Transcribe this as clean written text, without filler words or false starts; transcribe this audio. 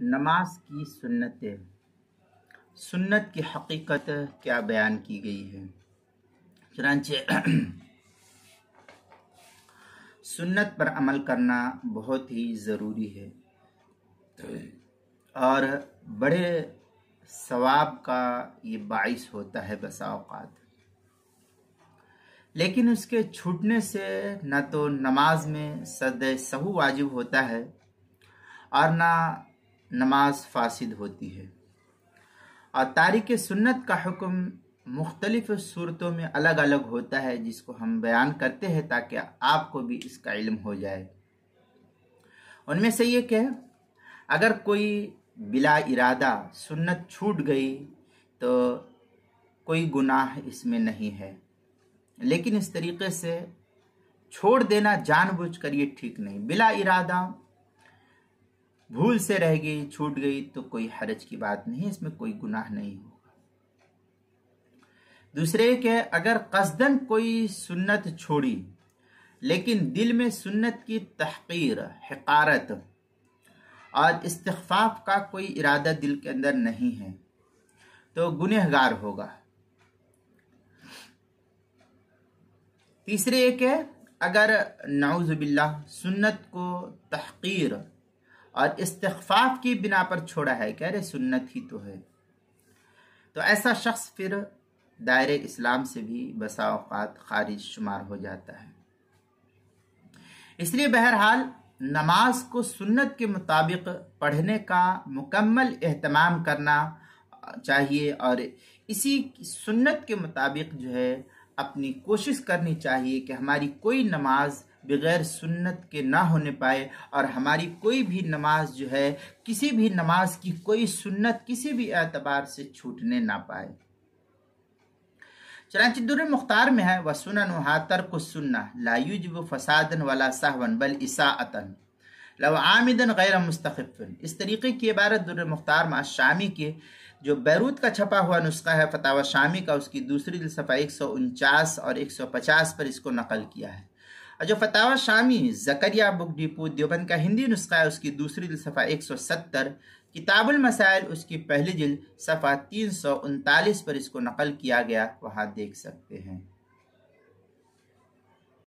नमाज की सुन्नतें, सुन्नत की हकीकत क्या बयान की गई है। चुनांचे सुन्नत पर अमल करना बहुत ही ज़रूरी है और बड़े सवाब का ये बाइस होता है बसा औकात। लेकिन उसके छूटने से न तो नमाज में सद सहू वाजिब होता है और ना नमाज फासिद होती है। और तारिक सुन्नत का हुक्म मुख्तलिफ सूरतों में अलग अलग होता है, जिसको हम बयान करते हैं ताकि आपको भी इसका इल्म हो जाए। उनमें से ये कि अगर कोई बिला इरादा सुन्नत छूट गई तो कोई गुनाह इसमें नहीं है, लेकिन इस तरीके से छोड़ देना जानबूझकर ये ठीक नहीं। बिला इरादा भूल से रह गई, छूट गई तो कोई हरज की बात नहीं, इसमें कोई गुनाह नहीं होगा। दूसरे के अगर कस्दन कोई सुन्नत छोड़ी लेकिन दिल में सुन्नत की तहकीर, हकारत और इस्तिग़फ़ाफ़ का कोई इरादा दिल के अंदर नहीं है तो गुनहगार होगा। तीसरे एक है अगर नाउज़ुबिल्लाह सुन्नत को तहकीर और इस्तिग़फ़ाफ़ की बिना पर छोड़ा है, कह रहे सुन्नत ही तो है, तो ऐसा शख्स फिर दायरे इस्लाम से भी बसा औक़ात खारिज शुमार हो जाता है। इसलिए बहरहाल नमाज को सुन्नत के मुताबिक पढ़ने का मुकम्मल एहतमाम करना चाहिए और इसी सुन्नत के मुताबिक जो है अपनी कोशिश करनी चाहिए कि हमारी कोई नमाज बगैर सुन्नत के ना होने पाए और हमारी कोई भी नमाज जो है किसी भी नमाज की कोई सुन्नत किसी भी एतबार से छूटने ना पाए। चनांचे दुर्र मुख्तार में है वसुननुहा तर्कु सुन्ना ला युजिबु फसादन वला सहवन बल इसाअतन लव आमिदन गैर मुस्तखिफन। इस तरीके की इबारत दुर्र मुख्तार में शामी के जो बैरूत का छपा हुआ नुस्खा है फतावा शामी का, उसकी दूसरी सफ़ा 149 और 150 पर इसको नकल किया है। और जो फतावा शामी ज़करिया बुक डिपो देवबंद का हिंदी नुस्खा है, उसकी दूसरी सफ़ा 170, किताबुल मसाइल उसकी पहली जिल्द सफ़ा 339 पर इसको नकल किया गया, वहाँ देख सकते हैं।